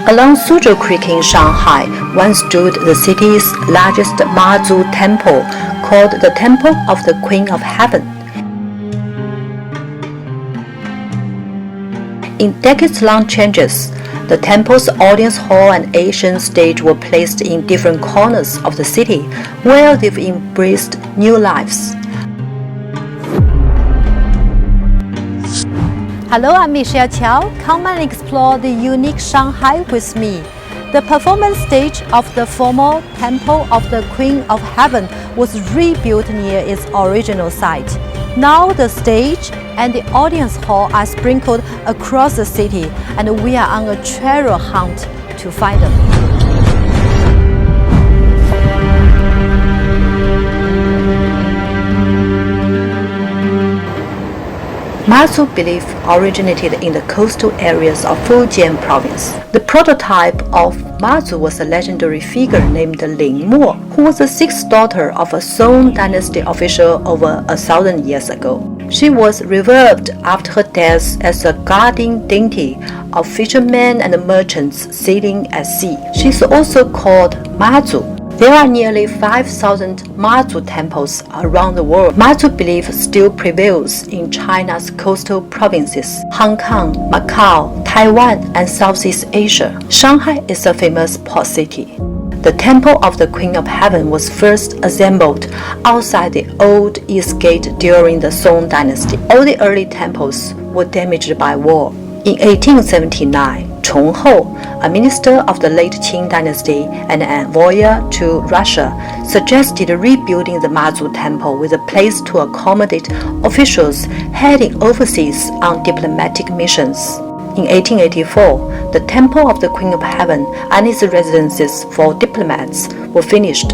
Along Suzhou Creek in Shanghai once stood the city's largest Mazu Temple, called the Temple of the Queen of Heaven. In decades-long changes, the temple's audience hall and ancient stage were placed in different corners of the city, where they've embraced new lives. Hello, I'm Michelle Qiao. Come and explore the unique Shanghai with me. The performance stage of the former Temple of the Queen of Heaven was rebuilt near its original site. Now the stage and the audience hall are sprinkled across the city, and we are on a treasure hunt to find them. Mazu belief originated in the coastal areas of Fujian province. The prototype of Mazu was a legendary figure named Ling Mo, who was the sixth daughter of a Song Dynasty official over 1,000 years ago. She was revered after her death as a guardian deity of fishermen and merchants sailing at sea. She is also called Mazu. There are nearly 5,000 Mazu temples around the world. Mazu belief still prevails in China's coastal provinces, Hong Kong, Macau, Taiwan, and Southeast Asia. Shanghai is a famous port city. The Temple of the Queen of Heaven was first assembled outside the old East Gate during the Song Dynasty. All the early temples were damaged by war. In 1879, Hou, a minister of the late Qing dynasty and an envoy to Russia, suggested rebuilding the Mazu Temple with a place to accommodate officials heading overseas on diplomatic missions. In 1884, the Temple of the Queen of Heaven and its residences for diplomats were finished.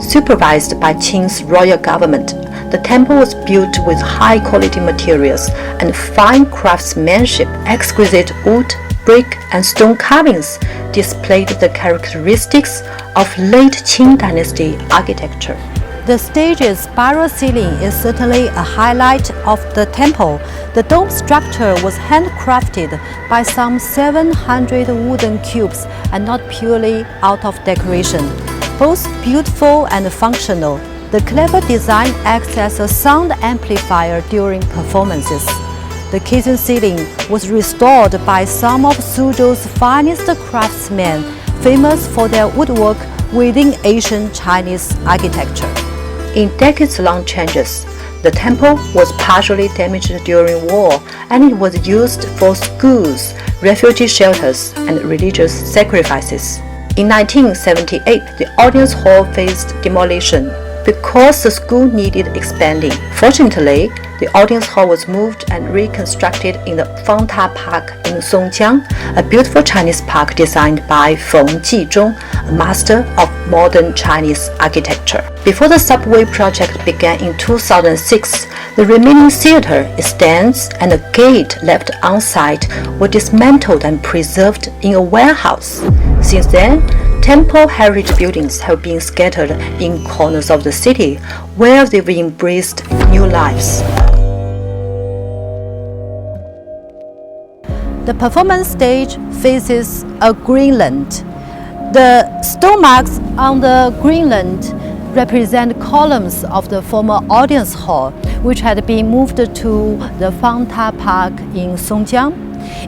Supervised by Qing's royal government, the temple was built with high-quality materials and fine craftsmanship. Exquisite wood, brick, and stone carvings displayed the characteristics of late Qing dynasty architecture. The stage's spiral ceiling is certainly a highlight of the temple. The dome structure was handcrafted by some 700 wooden cubes and not purely out of decoration. Both beautiful and functional, the clever design acts as a sound amplifier during performances. The kitchen ceiling was restored by some of Suzhou's finest craftsmen, famous for their woodwork within ancient Chinese architecture. In decades-long changes, the temple was partially damaged during war, and it was used for schools, refugee shelters, and religious sacrifices. In 1978, the audience hall faced demolition because the school needed expanding. Fortunately, the audience hall was moved and reconstructed in the Fangta Park in Songjiang, a beautiful Chinese park designed by Feng Jizhong, a master of modern Chinese architecture. Before the subway project began in 2006, the remaining theater, its stands, and the gate left on site were dismantled and preserved in a warehouse. Since then, temple heritage buildings have been scattered in corners of the city, where they've embraced new lives. The performance stage faces a Greenland. The stone marks on the Greenland represent columns of the former audience hall, which had been moved to the Fangta Park in Songjiang.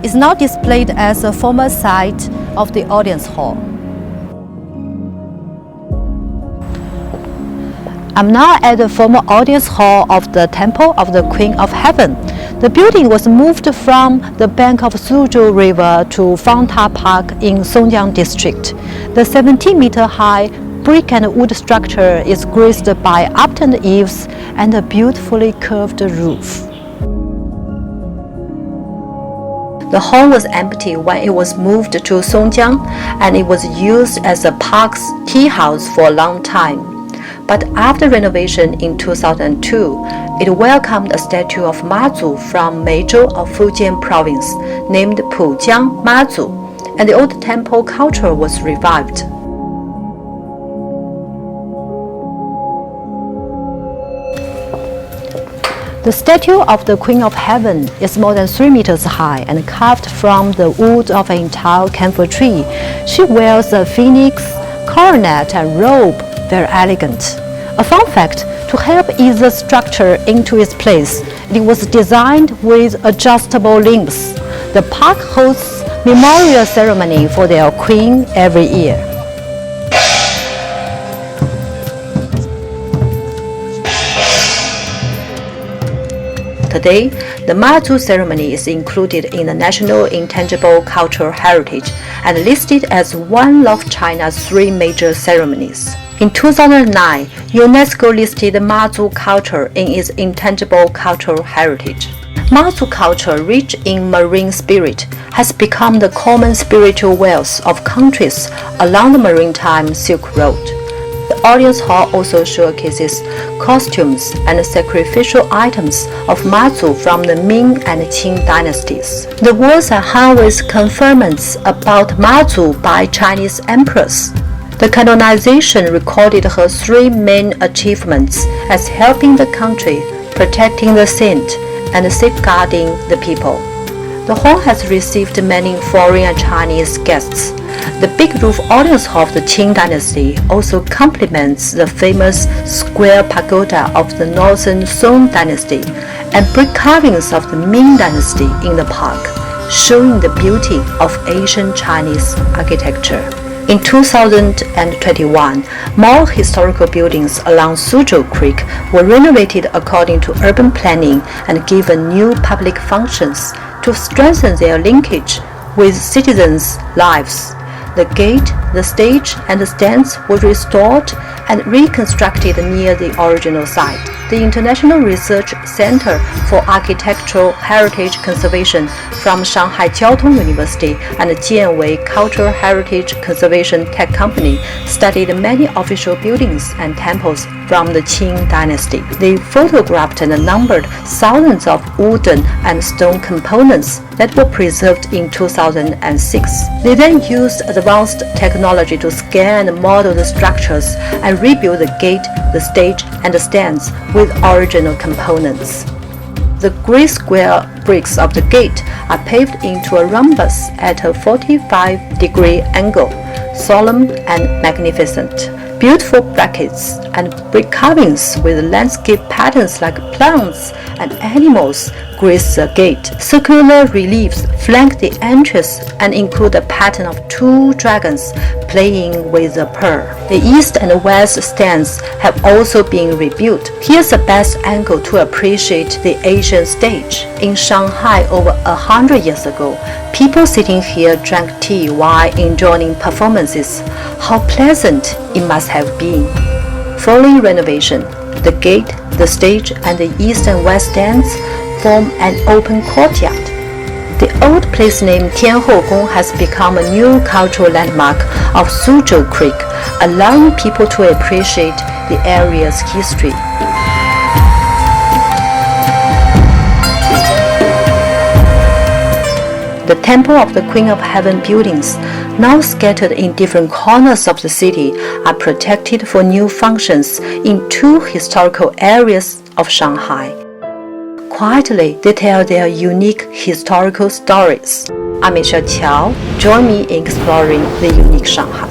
It's now displayed as a former site of the audience hall. I'm now at the former audience hall of the Temple of the Queen of Heaven. The building was moved from the bank of Suzhou River to Fangta Park in Songjiang district. The 17-meter high brick and wood structure is graced by upturned eaves and a beautifully curved roof. The hall was empty when it was moved to Songjiang, and it was used as a park's tea house for a long time. But after renovation in 2002, it welcomed a statue of Mazu from Meizhou of Fujian province named Pujiang Mazu, and the old temple culture was revived. The statue of the Queen of Heaven is more than 3 meters high and carved from the wood of an entire camphor tree. She wears a phoenix, coronet and robe, very elegant. A fun fact, to help ease the structure into its place, it was designed with adjustable limbs. The park hosts memorial ceremony for their queen every year. Today, the Mazu ceremony is included in the National Intangible Cultural Heritage and listed as one of China's 3 major ceremonies. In 2009, UNESCO listed Mazu culture in its Intangible Cultural Heritage. Mazu culture, rich in marine spirit, has become the common spiritual wealth of countries along the maritime Silk Road. The audience hall also showcases costumes and sacrificial items of Mazu from the Ming and Qing dynasties. The walls are hung with conferments about Mazu by Chinese emperors. The canonization recorded her 3 main achievements as helping the country, protecting the saint, and safeguarding the people. The hall has received many foreign and Chinese guests. The big roof audience hall of the Qing Dynasty also complements the famous square pagoda of the northern Song Dynasty and brick carvings of the Ming Dynasty in the park, showing the beauty of ancient Chinese architecture. In 2021, more historical buildings along Suzhou Creek were renovated according to urban planning and given new public functions to strengthen their linkage with citizens' lives. The gate, the stage, and the stands were restored and reconstructed near the original site. The International Research Center for Architectural Heritage Conservation from Shanghai Jiaotong University and Jianwei Cultural Heritage Conservation Tech Company studied many official buildings and temples from the Qing Dynasty. They photographed and numbered thousands of wooden and stone components that were preserved in 2006. They then used advanced technology to scan and model the structures and rebuild the gate, the stage, and the stands with original components. The gray square bricks of the gate are paved into a rhombus at a 45-degree angle, solemn and magnificent. Beautiful brackets and brick carvings with landscape patterns like plants and animals grace the gate. Circular reliefs flank the entrance and include a pattern of 2 dragons playing with a pearl. The east and west stands have also been rebuilt. Here's the best angle to appreciate the Asian stage. In Shanghai over 100 years ago, people sitting here drank tea while enjoying performances. How pleasant it must have been. Following renovation, the gate, the stage, and the east and west stands form an open courtyard. The old place name Tian Hou Gong has become a new cultural landmark of Suzhou Creek, allowing people to appreciate the area's history. The Temple of the Queen of Heaven buildings, now scattered in different corners of the city, are protected for new functions in 2 historical areas of Shanghai. Quietly, they tell their unique historical stories. I'm Michelle Qiao. Join me in exploring the unique Shanghai.